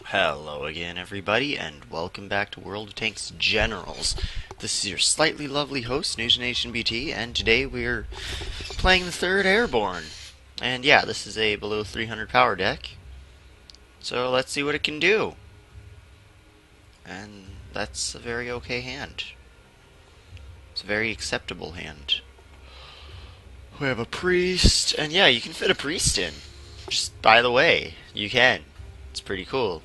Hello again, everybody, and welcome back to World of Tanks Generals. This is your slightly lovely host, Nation BT, and today we're playing the 3rd Airborne. And yeah, this is a below 300 power deck, so let's see what it can do. And that's a very okay hand. It's a very acceptable hand. We have a priest, and yeah, you can fit a priest in. Just by the way, you can. It's pretty cool.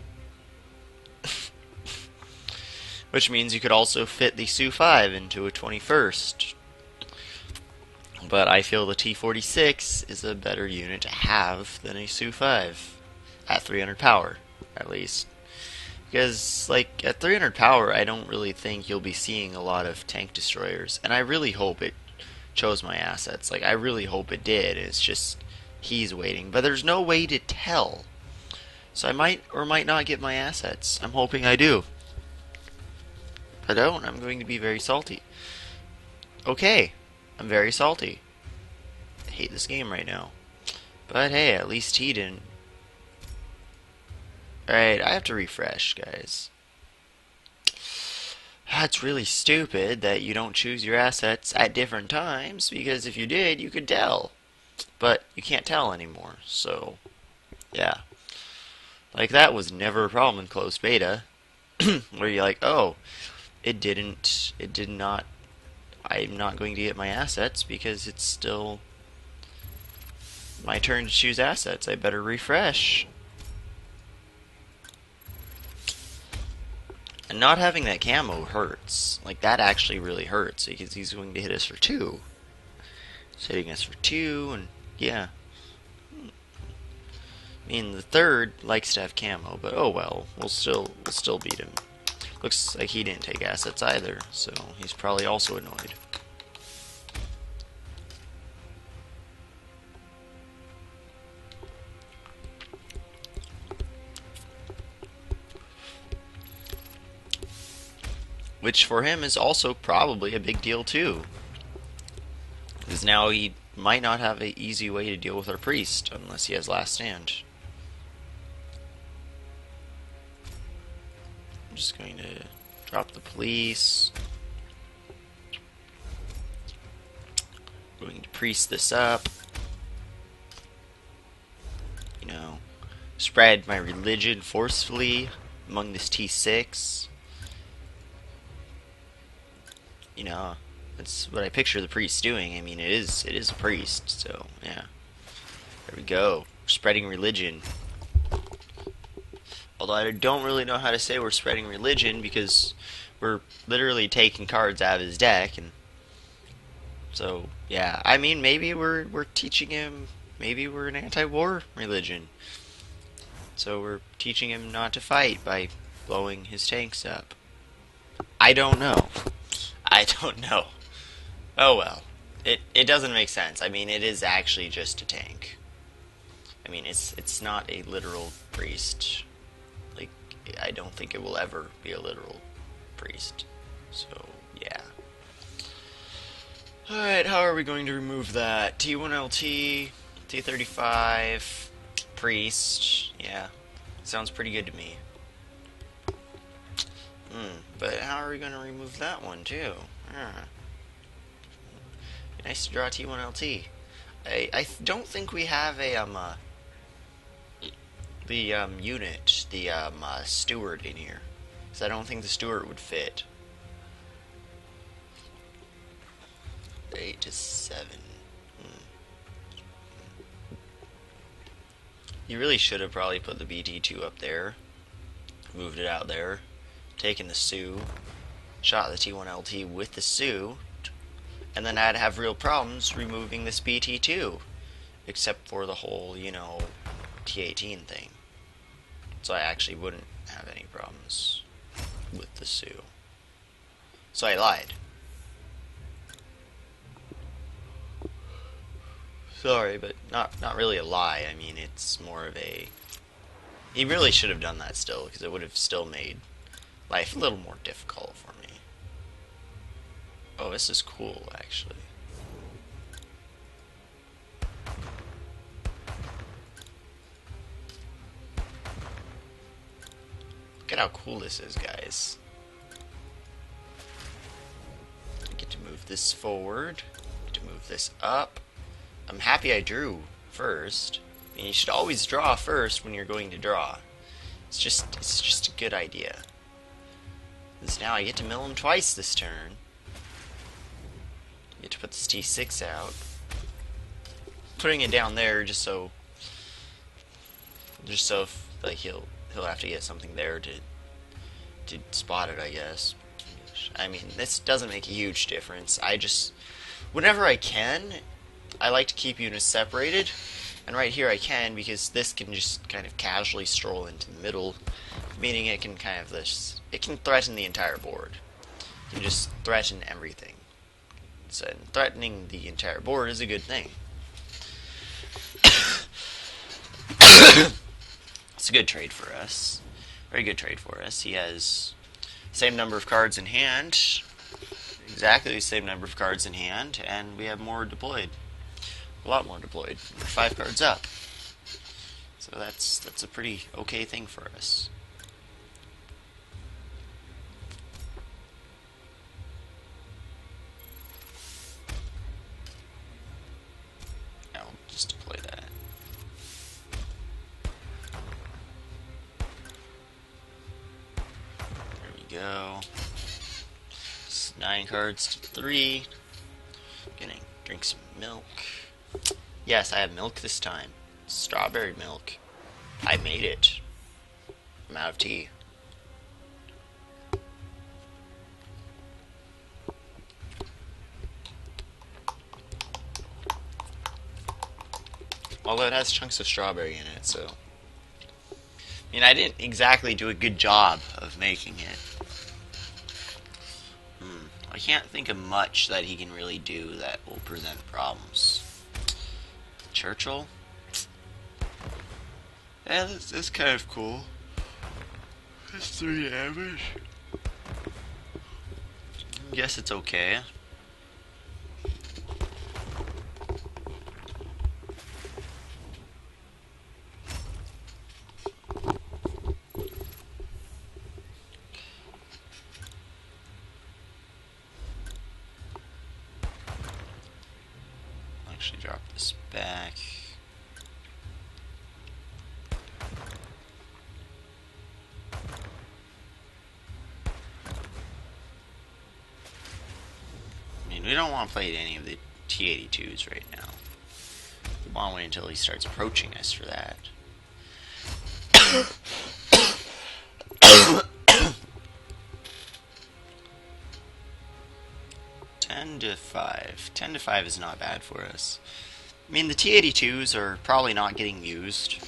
Which means you could also fit the Su-5 into a 21st. But I feel the T-46 is a better unit to have than a Su-5. At 300 power, at least. Because, like, at 300 power, I don't really think you'll be seeing a lot of tank destroyers. And I really hope it chose my assets. Like, I really hope it did. It's just, he's waiting. But there's no way to tell. So I might or might not get my assets. I'm hoping I do. If I don't, I'm going to be very salty. Okay, I'm very salty. I hate this game right now. But hey, at least he didn't. Alright, I have to refresh, guys. That's really stupid that you don't choose your assets at different times, because if you did, you could tell. But you can't tell anymore, so yeah. Like, that was never a problem in closed beta, where you're like, oh, it did not, I'm not going to get my assets because it's still my turn to choose assets. I better refresh. And not having that camo hurts. Like, that actually really hurts because he's going to hit us for 2. He's hitting us for 2, and yeah. I mean, the 3rd likes to have camo, but oh well, we'll still beat him. Looks like he didn't take assets either, so he's probably also annoyed. Which for him is also probably a big deal too. Because now he might not have an easy way to deal with our priest unless he has last stand. I'm just going to drop the police. Going to priest this up. You know, spread my religion forcefully among this T6. You know, that's what I picture the priest doing. I mean, it is a priest, so yeah. There we go. Spreading religion. Although I don't really know how to say we're spreading religion because we're literally taking cards out of his deck, and so yeah. I mean, maybe we're teaching him. Maybe we're an anti-war religion. So we're teaching him not to fight by blowing his tanks up. I don't know. I don't know. Oh well. It doesn't make sense. I mean, it is actually just a tank. I mean, it's not a literal priest. Like, I don't think it will ever be a literal priest. So, yeah. Alright, how are we going to remove that? T1LT, T35, priest. Yeah, sounds pretty good to me. But how are we going to remove that one, too? Nice to draw T1LT. I don't think we have a, unit, the, steward in here. Because I don't think the steward would fit. 8 to 7. You really should have probably put the BT2 up there. Moved it out there. Taken the Su. Shot the T1LT with the Su. And then I'd have real problems removing this BT2. Except for the whole, you know, T18 thing. So I actually wouldn't have any problems with the Su. So I lied. Sorry, but not really a lie. I mean, it's more of a... He really should have done that still, because it would have still made life a little more difficult for me. Oh, this is cool, actually. at how cool this is, guys. I get to move this forward. I get to move this up. I'm happy I drew first. I mean, you should always draw first when you're going to draw. It's just a good idea. Because now I get to mill him twice this turn. I get to put this T6 out. Putting it down there just so like he'll have to get something there to spot it, I guess. I mean, this doesn't make a huge difference. Whenever I can, I like to keep units separated, and right here I can because this can just kind of casually stroll into the middle, meaning it can it can threaten the entire board. It can just threaten everything. So threatening the entire board is a good thing. It's a good trade for us. Very good trade for us. He has the same number of cards in hand. Exactly the same number of cards in hand. And we have more deployed. A lot more deployed. We're 5 cards up. So that's a pretty okay thing for us. I'll just deploy that. Go. It's 9 cards to 3. Gonna drink some milk. Yes, I have milk this time. Strawberry milk. I made it. I'm out of tea. Although it has chunks of strawberry in it, so... I mean, I didn't exactly do a good job of making it. I can't think of much that he can really do that will present problems. Churchill? Yeah, that's kind of cool. That's 3 damage. I guess it's okay. Actually drop this back. I mean, we don't want to play any of the T-82s right now. We want to wait until he starts approaching us for that. 10-5. 10-5 is not bad for us. I mean, the T-82s are probably not getting used.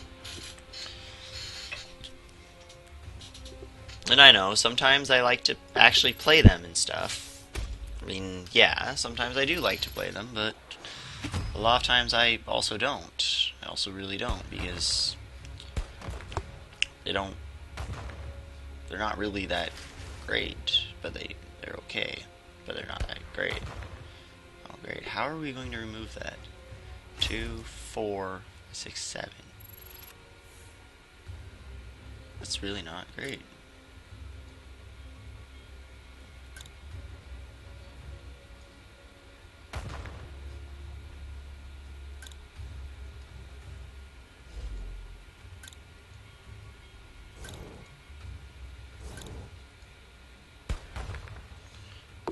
And I know, sometimes I like to actually play them and stuff. I mean, yeah, sometimes I do like to play them, but a lot of times I also don't. I also really don't, because they're not really that great, but they're okay. But they're not that great. Oh, great. How are we going to remove that? 2, 4, 6, 7. That's really not great.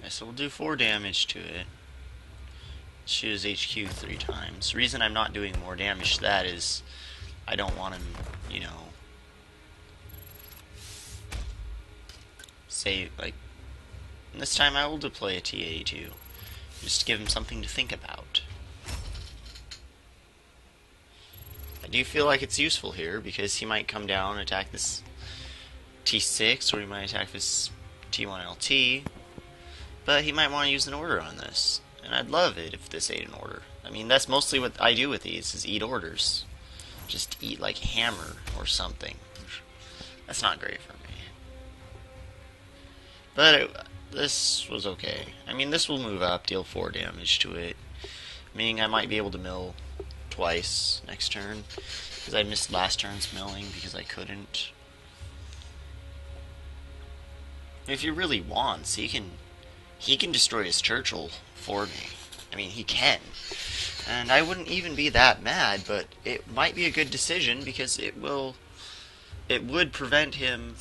So we'll do 4 damage to it. Shoot his HQ 3 times. The reason I'm not doing more damage to that is I don't want him, you know, say, like, this time I will deploy a T-82. Just to give him something to think about. I do feel like it's useful here because he might come down and attack this T6, or he might attack this T1LT. But he might want to use an order on this. And I'd love it if this ate an order. I mean, that's mostly what I do with these, is eat orders. Just eat like hammer or something. That's not great for me. But this was okay. I mean, this will move up, deal 4 damage to it. Meaning I might be able to mill twice next turn. Because I missed last turn's milling because I couldn't. If he really wants, he can destroy his Churchill for me. I mean, he can. And I wouldn't even be that mad, but it might be a good decision because it would prevent him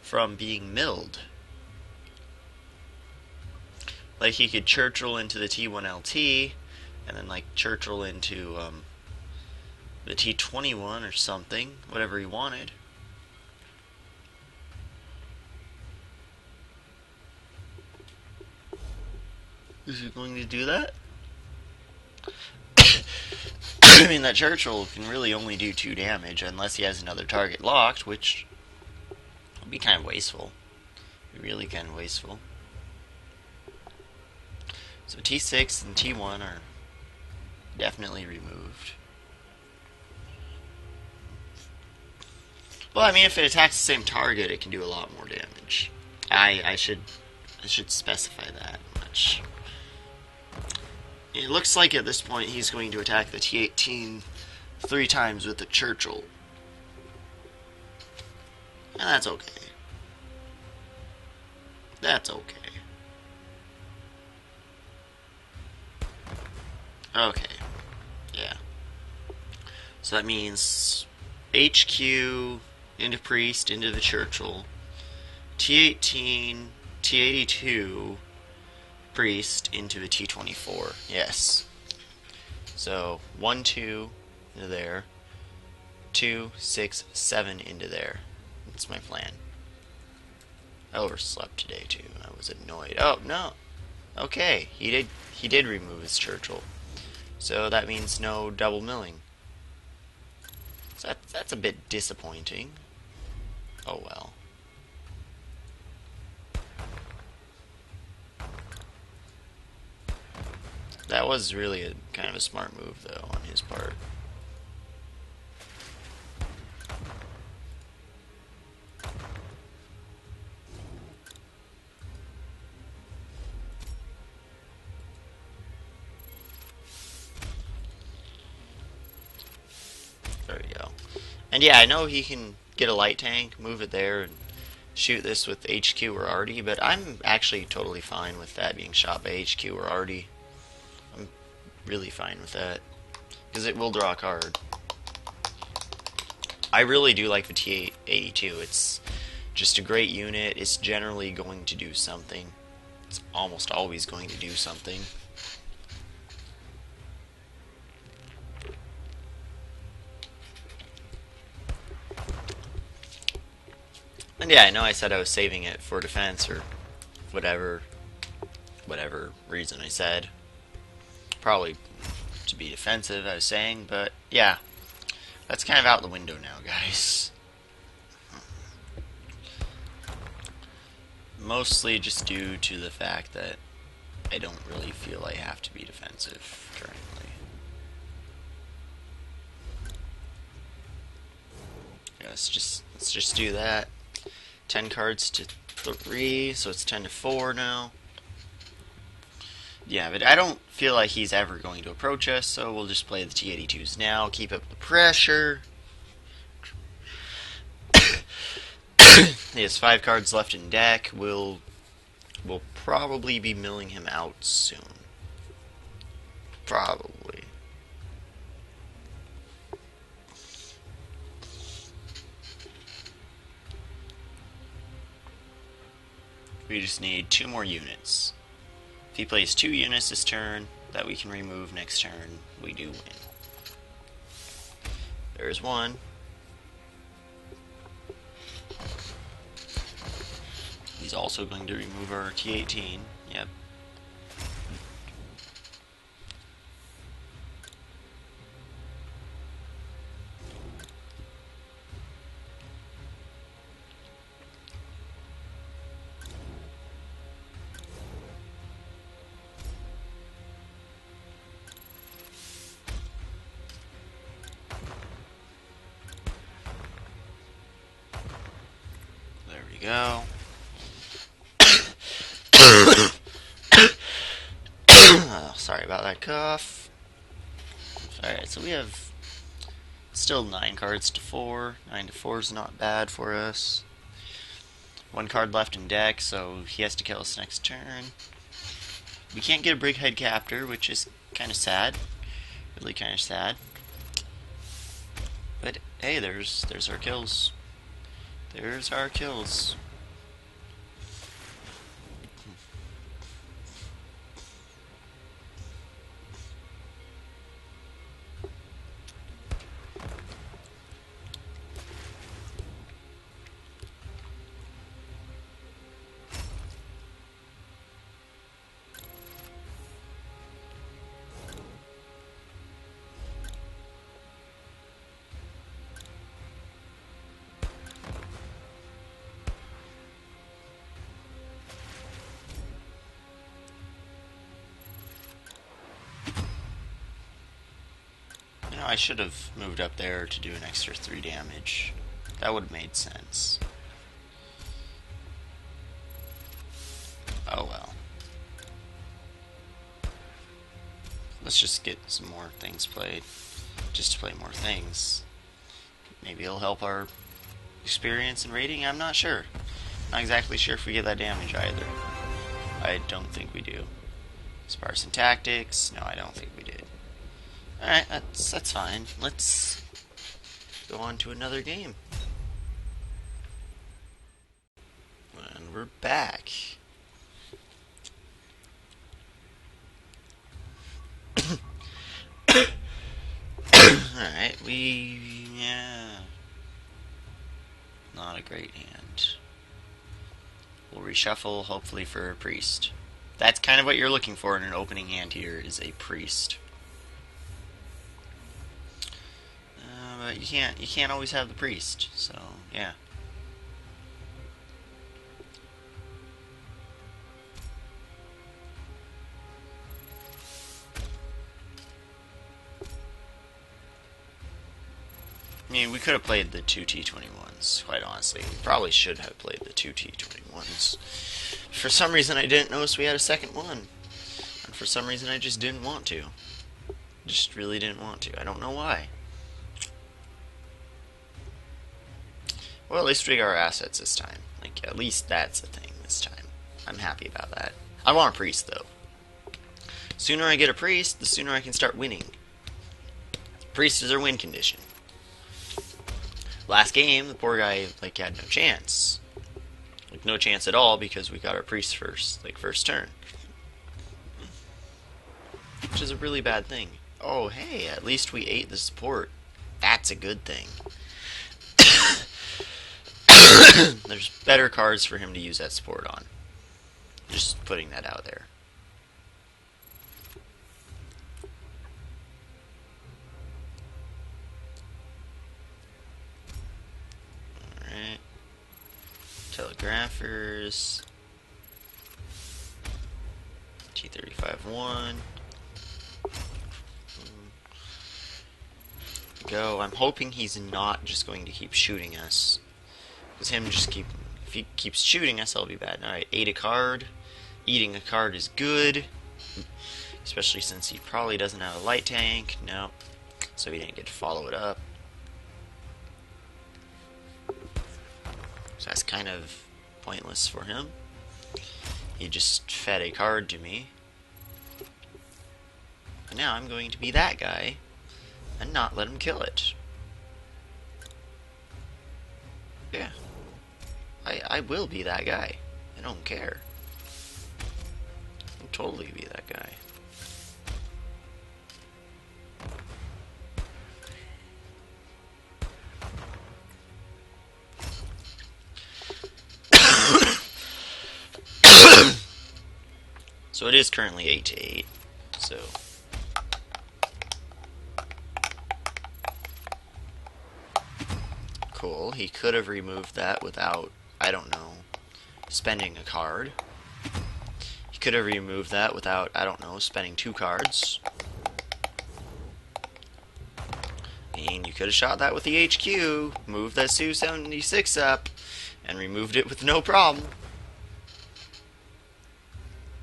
from being milled. Like, he could Churchill into the T1LT, and then, like, Churchill into, the T21 or something, whatever he wanted. Is he going to do that? I mean, that Churchill can really only do 2 damage unless he has another target locked, which would be kind of wasteful. Really kind of wasteful. So T6 and T1 are definitely removed. Well, I mean, if it attacks the same target, it can do a lot more damage. I should specify that much. It looks like at this point he's going to attack the T18 3 times with the Churchill. And that's okay. That's okay. Okay. Yeah. So that means HQ into Priest into the Churchill. T18, T82, Priest into the T24. Yes. So 1, 2 into there. 2, 6, 7 into there. That's my plan. I overslept today too. I was annoyed. Oh no. Okay, he did remove his Churchill. So that means no double milling. So that's a bit disappointing. Oh well. That was really a kind of a smart move though on his part. There we go. And yeah, I know he can get a light tank, move it there, and shoot this with HQ or Artie, but I'm actually totally fine with that being shot by HQ or Artie. I'm really fine with that, because it will draw a card. I really do like the T82. It's just a great unit. It's generally going to do something. It's almost always going to do something. And yeah, I know I said I was saving it for defense or whatever reason I said. Probably to be defensive, I was saying, but yeah. That's kind of out the window now, guys. Mostly just due to the fact that I don't really feel I have to be defensive currently. Yeah, let's just do that. 10 cards to 3, so it's 10 to 4 now. Yeah, but I don't feel like he's ever going to approach us, so we'll just play the T82s now, keep up the pressure. He has 5 cards left in deck. We'll probably be milling him out soon. Probably. We just need 2 more units. If he plays 2 units this turn that we can remove next turn, we do win. There's 1. He's also going to remove our T18. Yep. There we go. Sorry about that cough. Alright, so we have still 9 cards to 4. 9 to 4 is not bad for us. One card left in deck, so he has to kill us next turn. We can't get a Brighead Captor, which is kind of sad. Really kind of sad. But hey, there's our kills. There's our kills. I should have moved up there to do an extra 3 damage. That would have made sense. Oh well. Let's just get some more things played. Just to play more things. Maybe it'll help our experience and rating? I'm not sure. Not exactly sure if we get that damage either. I don't think we do. Sparse and Tactics? No, I don't think we did. Alright, that's fine. Let's go on to another game. And we're back. Alright, yeah. Not a great hand. We'll reshuffle, hopefully for a priest. That's kind of what you're looking for in an opening hand here, is a priest. But you can't always have the priest, so yeah. I mean, we could have played the 2 T21s, quite honestly. We probably should have played the 2 T21s. For some reason, I didn't notice we had a second one. And for some reason, I just didn't want to. Just really didn't want to. I don't know why. Well, at least we got our assets this time. Like, at least that's a thing this time. I'm happy about that. I want a priest, though. Sooner I get a priest, the sooner I can start winning. Priest is our win condition. Last game, the poor guy, like, had no chance. Like, no chance at all because we got our priest first, like, first turn. Which is a really bad thing. Oh, hey, at least we ate the support. That's a good thing. There's better cards for him to use that support on. Just putting that out there. Alright. Telegraphers. T-35-1. Go. I'm hoping he's not just going to keep shooting us. Because if he keeps shooting us, that'll be bad. Alright, ate a card. Eating a card is good. Especially since he probably doesn't have a light tank. No. So he didn't get to follow it up. So that's kind of pointless for him. He just fed a card to me. And now I'm going to be that guy and not let him kill it. Yeah. I will be that guy. I don't care. I'll totally be that guy. So it is currently 8-8. So cool. He could have removed that without, I don't know, spending a card. He could have removed that without, I don't know, spending 2 cards. And you could have shot that with the HQ, moved that Su-76 up, and removed it with no problem.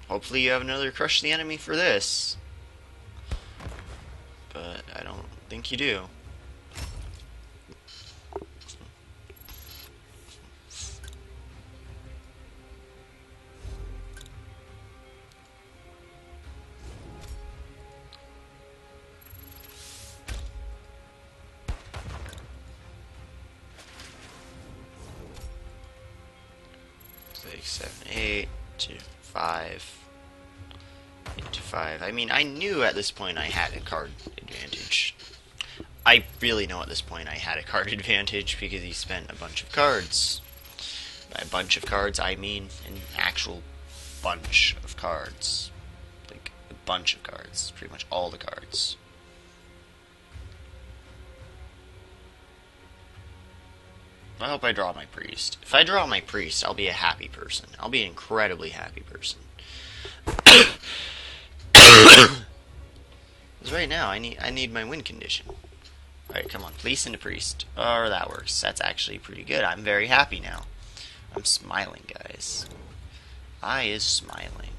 Hopefully you have another Crush the Enemy for this. But I don't think you do. 6, 7, 8 to 5. 8 to 5. I mean, I knew at this point I had a card advantage. I really know at this point I had a card advantage because he spent a bunch of cards. By a bunch of cards, I mean an actual bunch of cards. Like, a bunch of cards. Pretty much all the cards. I hope I draw my priest. If I draw my priest, I'll be a happy person. I'll be an incredibly happy person. Because right now, I need my win condition. Alright, come on. Fleece into priest. Oh, that works. That's actually pretty good. I'm very happy now. I'm smiling, guys. I is smiling.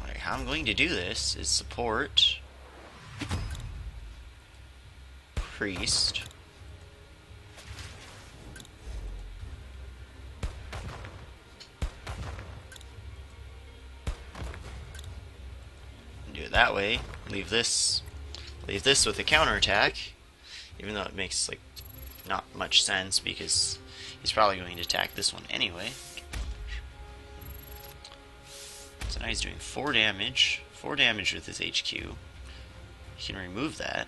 Alright, how I'm going to do this is support priest. Do it that way. Leave this with a counterattack, even though it makes like not much sense because he's probably going to attack this one anyway. So now he's doing 4 damage. 4 damage with his HQ. He can remove that.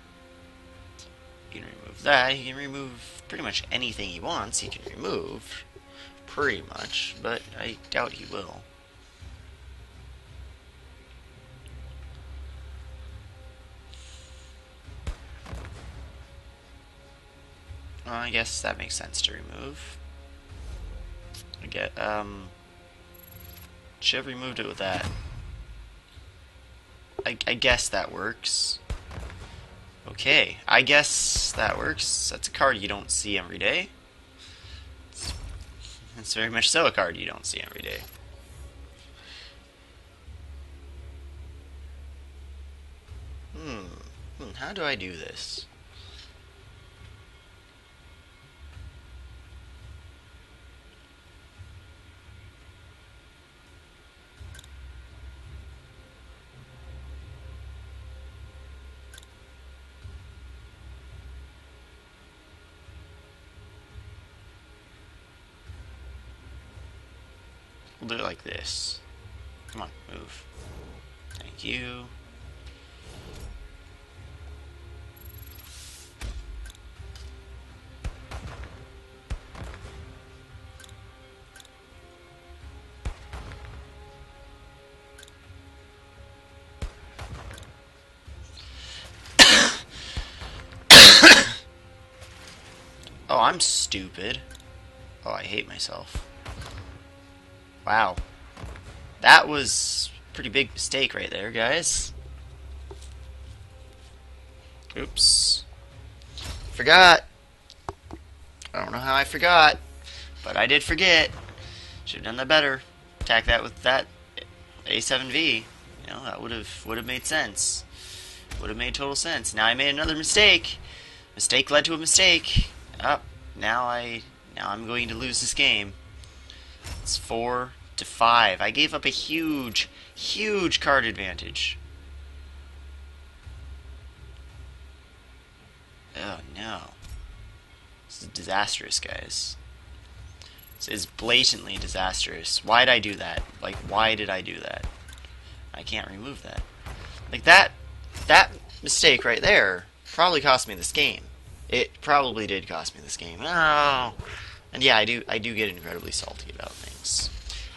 He can remove that. He can remove pretty much anything he wants. He can remove pretty much, but I doubt he will. Well, I guess that makes sense to remove. I get, should have removed it with that. I guess that works. Okay, I guess that works. That's a card you don't see every day. It's very much so a card you don't see every day. How do I do this? We'll do it like this. Come on, move. Thank you. Oh, I'm stupid. Oh, I hate myself. Wow. That was a pretty big mistake right there, guys. Oops. Forgot. I don't know how I forgot, but I did forget. Should have done that better. Attack that with that A7V. You know, that would have made sense. Would have made total sense. Now I made another mistake. Mistake led to a mistake. Up. Now I'm going to lose this game. It's 4 to 5. I gave up a huge card advantage. Oh no. This is disastrous, guys. This is blatantly disastrous. Why did I do that? Like, why did I do that? I can't remove that. Like, that mistake right there probably cost me this game. It probably did cost me this game. Oh. And yeah, I do get incredibly salty about things.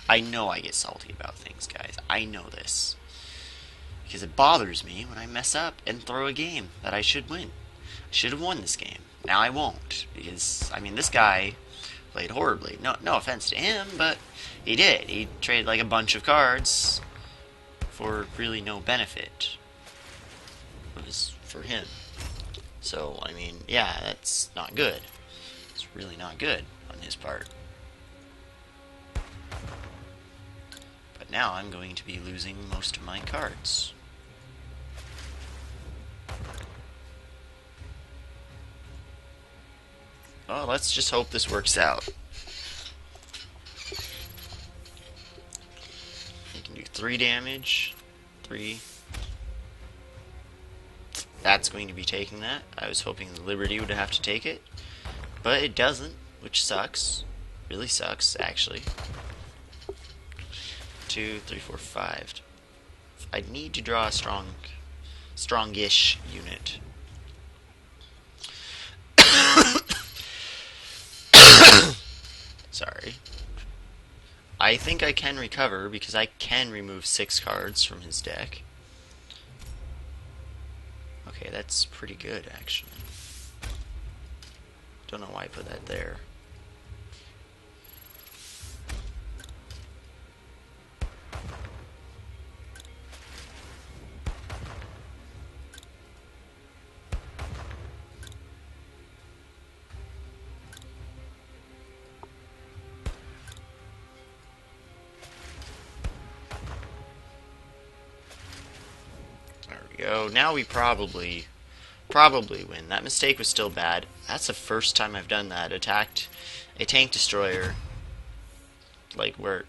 I know I get salty about things, guys. I know this. Because it bothers me when I mess up and throw a game that I should win. I should have won this game. Now I won't. Because, I mean, this guy played horribly. No offense to him, but he did. He traded like a bunch of cards for really no benefit. It was for him. So, I mean, yeah, that's not good. It's really not good on his part. But now I'm going to be losing most of my cards. Well, let's just hope this works out. You can do 3 damage. 3. That's going to be taking that. I was hoping the Liberty would have to take it. But it doesn't, which sucks. Really sucks, actually. 2, 3, 4, 5. I need to draw a strongish unit. Sorry. I think I can recover because I can remove 6 cards from his deck. Okay, that's pretty good, actually. Don't know why I put that there. Go. Now we probably win. That mistake was still bad. That's the first time I've done that. Attacked a tank destroyer, like where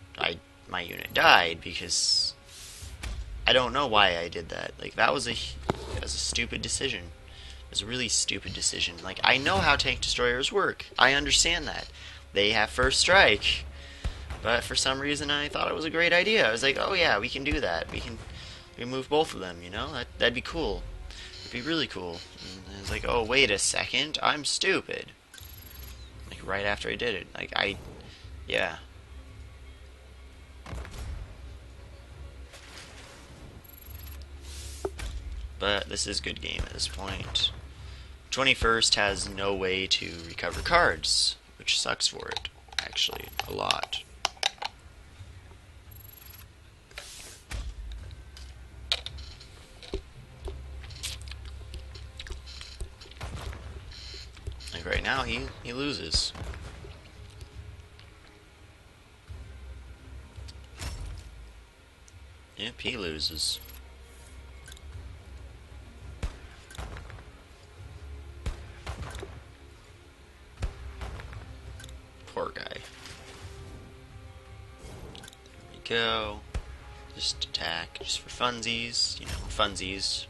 my unit died, because I don't know why I did that. Like that was a stupid decision. It was a really stupid decision. Like I know how tank destroyers work. I understand that. They have first strike. But for some reason I thought it was a great idea. I was like, "Oh yeah, we can do that. We can remove both of them, you know? That'd be cool. It'd be really cool." And I was like, "Oh, wait a second. I'm stupid." Like, right after I did it. Like, yeah. But this is good game at this point. 21st has no way to recover cards, which sucks for it, actually, a lot. Like right now, he loses. Yep, he loses. Poor guy. There we go. Just attack, just for funsies, you know, funsies.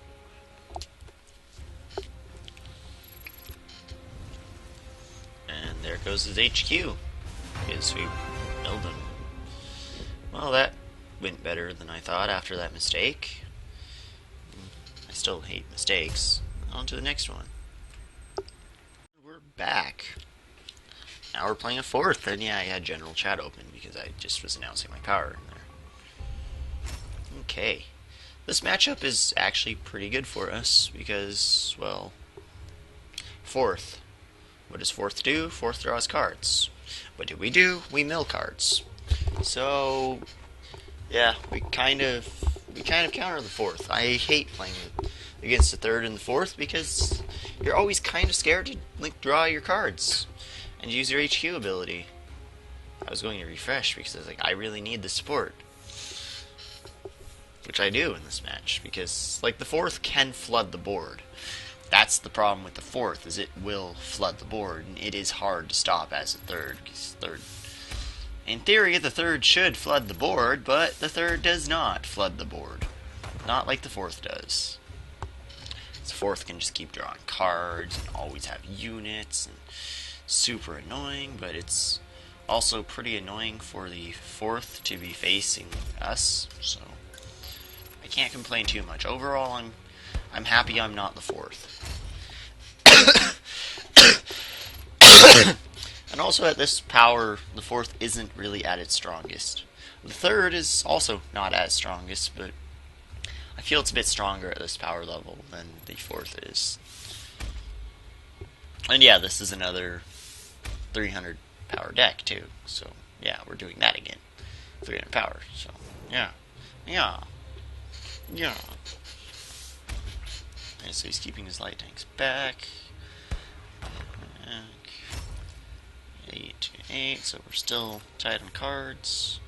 And there goes his HQ, because we milled him. Well, that went better than I thought after that mistake. I still hate mistakes. On to the next one. We're back. Now we're playing a 4th, and yeah, I had general chat open because I just was announcing my power in there. Okay. This matchup is actually pretty good for us because, well, 4th. What does 4th do? 4th draws cards. What do? We mill cards. So, yeah, we kind of counter the 4th. I hate playing against the 3rd and the 4th because you're always kind of scared to draw your cards and use your HQ ability. I was going to refresh because I was like, I really need the support, which I do in this match because like the 4th can flood the board. That's the problem with the 4th, is it will flood the board, and it is hard to stop as a 3rd. Because 3rd, in theory, the 3rd should flood the board, but the 3rd does not flood the board. Not like the 4th does. The 4th can just keep drawing cards and always have units, and super annoying, but it's also pretty annoying for the 4th to be facing us, so I can't complain too much. Overall, I'm happy I'm not the 4th. And also at this power, the 4th isn't really at its strongest. The 3rd is also not at its strongest, but I feel it's a bit stronger at this power level than the 4th is. And yeah, this is another 300 power deck too, so yeah, we're doing that again. 300 power, so yeah. And so he's keeping his light tanks back. 8 to 8, so we're still tight on cards.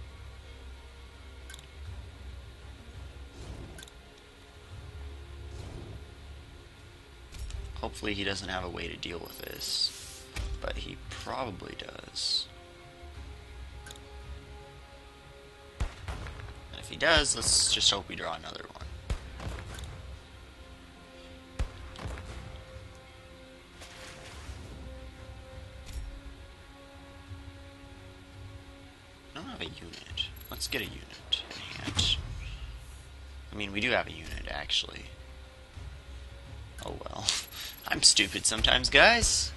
Hopefully he doesn't have a way to deal with this, but he probably does. And if he does, let's just hope we draw another one. have a unit. Let's get a unit in hand. I mean, we do have a unit, actually. Oh well. I'm stupid sometimes, guys.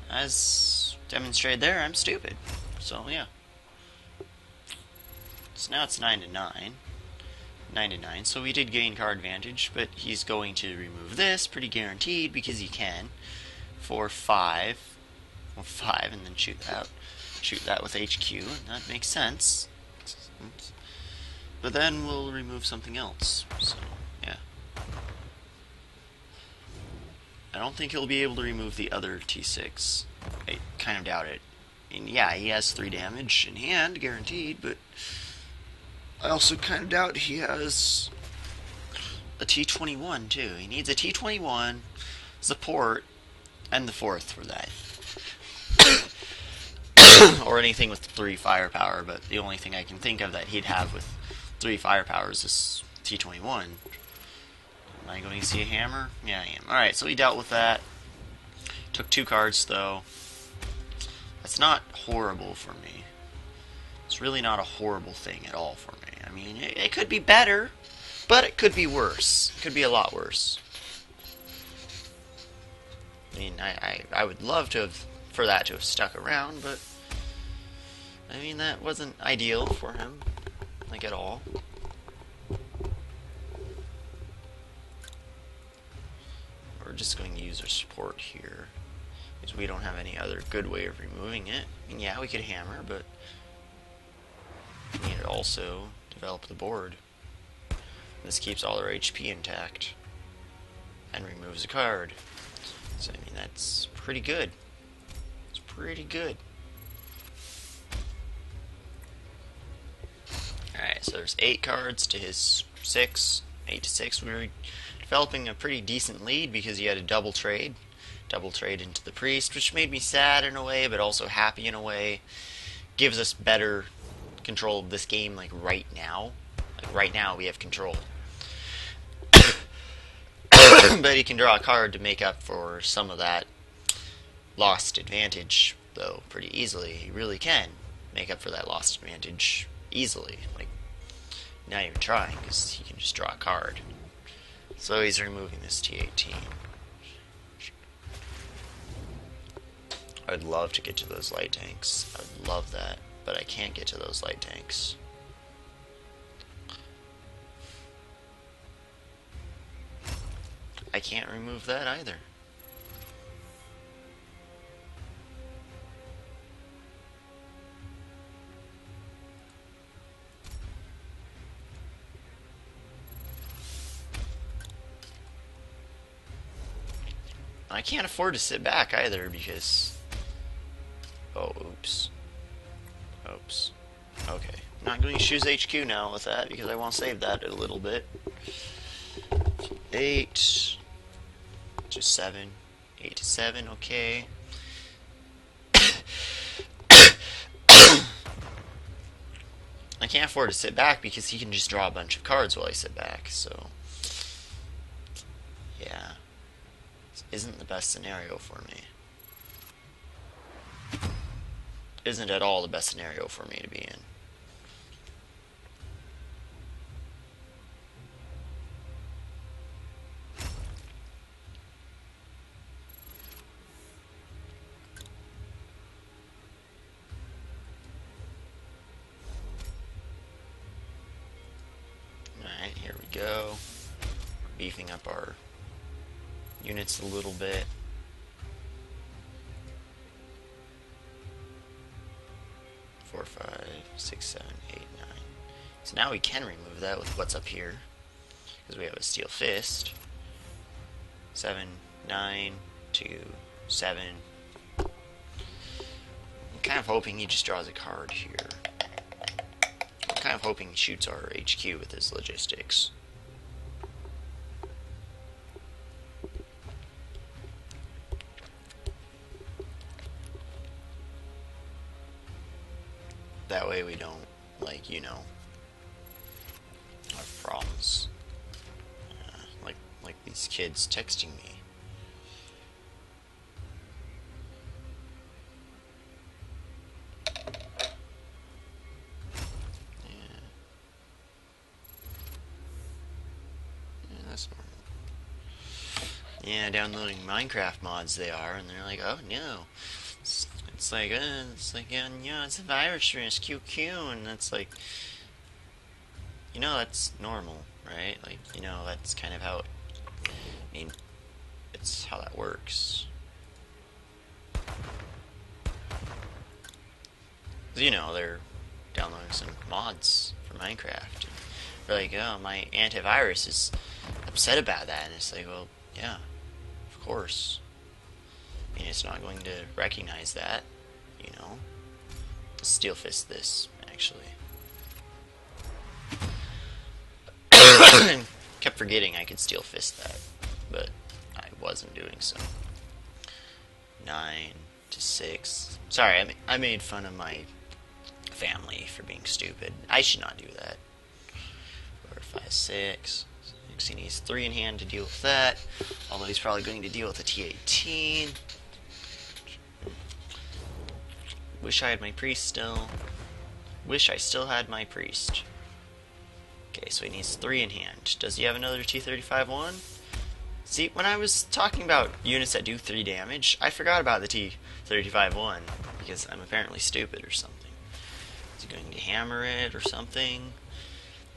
As demonstrated there, I'm stupid. So, yeah. So now it's 9 to 9. 9 to 9. So we did gain card advantage, but he's going to remove this, pretty guaranteed, because he can. For 5. Well, 5, and then shoot that. Shoot that with HQ, and that makes sense. But then we'll remove something else. So, yeah. I don't think he'll be able to remove the other T6. I kind of doubt it. I mean, yeah, he has 3 damage in hand, guaranteed, but I also kind of doubt he has a T21, too. He needs a T21, support, and the 4th for that. Or anything with 3 firepower, but the only thing I can think of that he'd have with 3 firepower is this T21. Am I going to see a hammer? Yeah, I am. Alright, so he dealt with that. Took 2 cards, though. That's not horrible for me. It's really not a horrible thing at all for me. I mean, it could be better, but it could be worse. It could be a lot worse. I mean, I would love to have, for that to have stuck around, but I mean, that wasn't ideal for him, like, at all. We're just going to use our support here, because we don't have any other good way of removing it. I mean, yeah, we could hammer, but we need to also develop the board. This keeps all our HP intact, and removes a card. So, I mean, that's pretty good. It's pretty good. Alright, so there's 8 cards to his 6. 8 to 6. We were developing a pretty decent lead because he had a double trade. Double trade into the priest, which made me sad in a way, but also happy in a way. Gives us better control of this game, like, right now. Like, right now we have control. But he can draw a card to make up for some of that lost advantage, though, pretty easily. He really can make up for that lost advantage easily. Like, not even trying, because he can just draw a card. So he's removing this T18. I'd love to get to those light tanks. I'd love that, but I can't get to those light tanks. I can't remove that either. I can't afford to sit back either because... Oh, oops. Oops. Okay. I'm not going to choose HQ now with that because I want to save that a little bit. 8 to 7. 8 to 7, okay. I can't afford to sit back because he can just draw a bunch of cards while I sit back, so... Yeah. This isn't the best scenario for me. Isn't at all the best scenario for me to be in. Alright, here we go. Beefing up our units a little bit. Four, 5, 6, 7, 8, 9. So now we can remove that with what's up here, because we have a steel fist. 7, 9, 2, 7. I'm kind of hoping he just draws a card here. I'm kind of hoping he shoots our HQ with his logistics. That way we don't, like, you know, have problems. Like these kids texting me. Yeah, downloading Minecraft mods they are, and they're like, oh no. It's like, yeah, it's a virus risk, QQ, and that's like, that's normal, right? Like, that's kind of how, I mean, it's how that works. 'Cause, they're downloading some mods for Minecraft. And they're like, oh, my antivirus is upset about that, and it's like, well, yeah, of course. I mean, it's not going to recognize that, Steel fist this, actually. Kept forgetting I could steel fist that, but I wasn't doing so. 9 to 6. Sorry, I made fun of my family for being stupid. I should not do that. 4, 5, 6. He needs 3 in hand to deal with that. Although he's probably going to deal with a T18. Wish I had my priest still. Wish I still had my priest. Okay, so he needs 3 in hand. Does he have another T35-1? See, when I was talking about units that do 3 damage, I forgot about the T35-1 because I'm apparently stupid or something. Is he going to hammer it or something?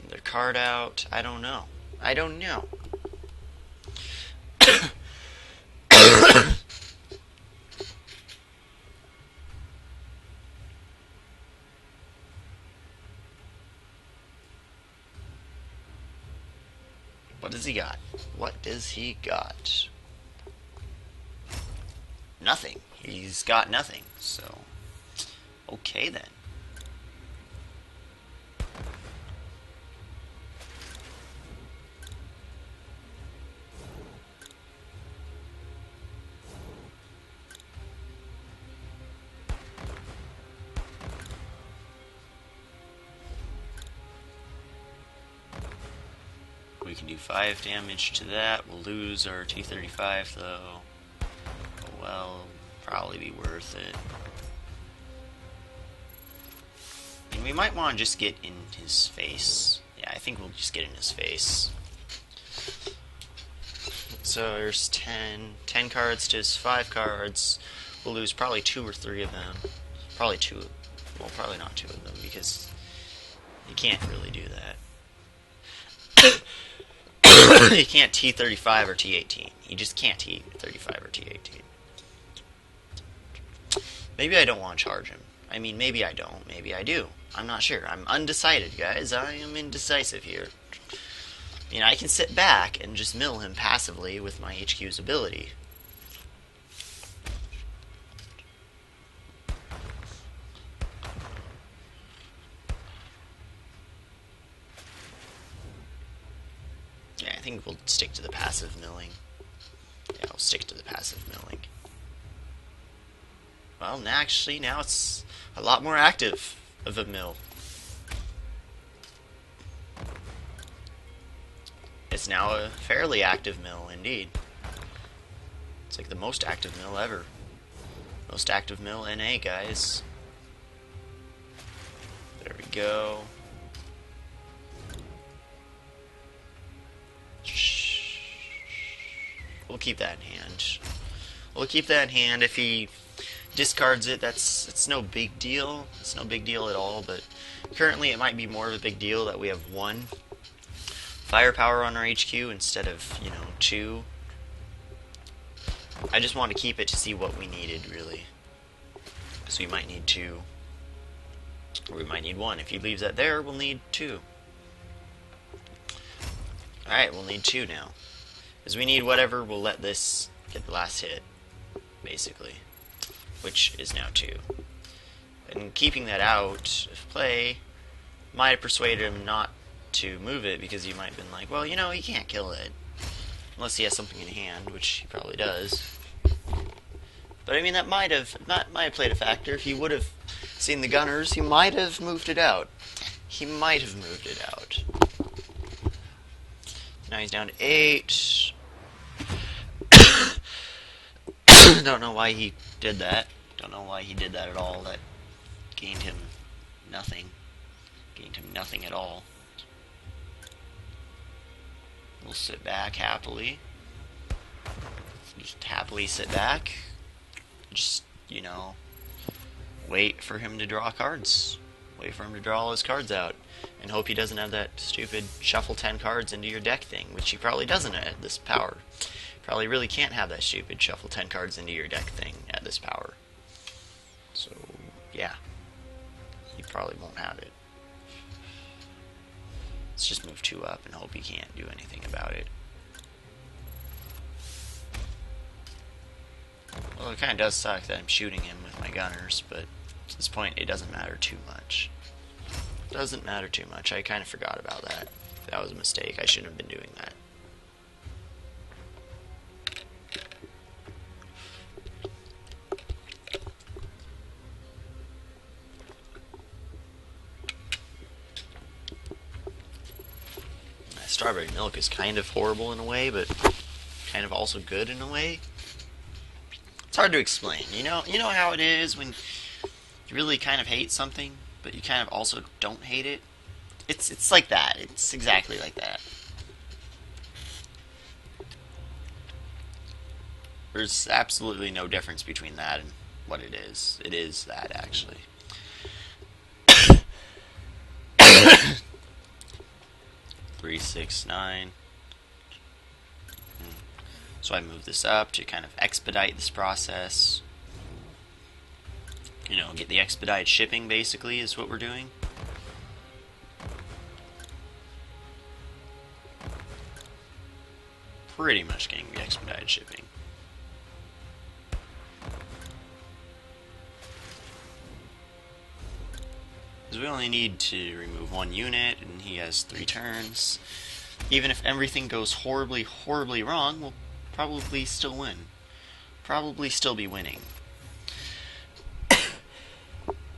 Their card out? I don't know. I don't know. What does he got? What does he got? Nothing. He's got nothing. So, okay then. We can do 5 damage to that. We'll lose our T35 though. Oh well, probably be worth it. And we might want to just get in his face. Yeah, I think we'll just get in his face. So there's 10 cards to his 5 cards. We'll lose probably 2 or 3 of them. Probably 2. Well, probably not 2 of them because you can't really do that. You can't T35 or T18. You just can't T35 or T18. Maybe I don't want to charge him. I mean, maybe I don't. Maybe I do. I'm not sure. I'm undecided, guys. I am indecisive here. I mean, I can sit back and just mill him passively with my HQ's ability. Yeah, I think we'll stick to the passive milling. Yeah, I'll stick to the passive milling. Well, actually, now it's a lot more active of a mill. It's now a fairly active mill, indeed. It's like the most active mill ever. Most active mill NA, guys. There we go. We'll keep that in hand. We'll keep that in hand. If he discards it, it's no big deal. It's no big deal at all, but currently it might be more of a big deal that we have 1 firepower on our HQ instead of, 2. I just wanted to keep it to see what we needed, really. So we might need 2. Or we might need 1. If he leaves that there, we'll need 2. Alright, we'll need 2 now. Because we need whatever will let this get the last hit, basically. Which is now 2. And keeping that out of play might have persuaded him not to move it, because he might have been like, well, he can't kill it. Unless he has something in hand, which he probably does. But I mean, that might have played a factor. If he would have seen the gunners, he might have moved it out. He might have moved it out. Now he's down to 8. Don't know why he did that. Don't know why he did that at all. That gained him nothing. Gained him nothing at all. We'll sit back happily. just happily sit back, just, you know, wait for him to draw cards. Wait for him to draw all his cards out. And hope he doesn't have that stupid shuffle 10 cards into your deck thing, which he probably doesn't at this power. Probably really can't have that stupid shuffle 10 cards into your deck thing at this power. So, yeah. He probably won't have it. Let's just move 2 up and hope he can't do anything about it. Well, it kind of does suck that I'm shooting him with my gunners, but at this point it doesn't matter too much. Doesn't matter too much. I kind of forgot about that. That was a mistake. I shouldn't have been doing that. Strawberry milk is kind of horrible in a way, but kind of also good in a way. It's hard to explain. You know how it is when you really kind of hate something, but you kind of also don't hate it? It's like that. It's exactly like that. There's absolutely no difference between that and what it is. It is that, actually. 3, 6, 9. So I move this up to kind of expedite this process. You know, get the expedited shipping, basically, is what we're doing. Pretty much getting the expedited shipping. Because we only need to remove 1 unit, and he has 3 turns. Even if everything goes horribly, horribly wrong, we'll probably still win. Probably still be winning.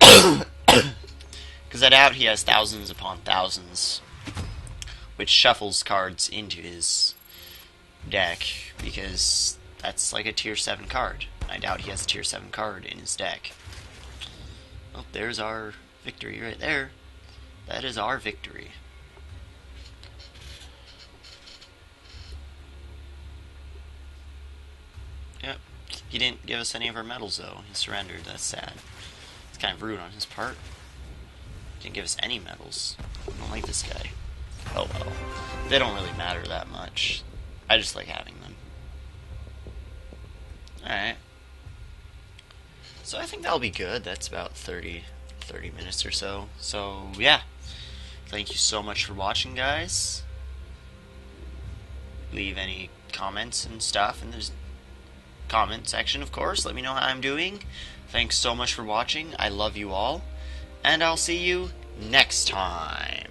Because I doubt he has thousands upon thousands, which shuffles cards into his deck, because that's like a tier 7 card. I doubt he has a tier 7 card in his deck. Oh, there's our victory right there. That is our victory. Yep. He didn't give us any of our medals, though. He surrendered. That's sad. It's kind of rude on his part. He didn't give us any medals. I don't like this guy. Oh well. They don't really matter that much. I just like having them. Alright. So I think that'll be good. That's about 30 minutes or so. So, yeah. Thank you so much for watching, guys. Leave any comments and stuff in the comment section, of course. Let me know how I'm doing. Thanks so much for watching. I love you all. And I'll see you next time.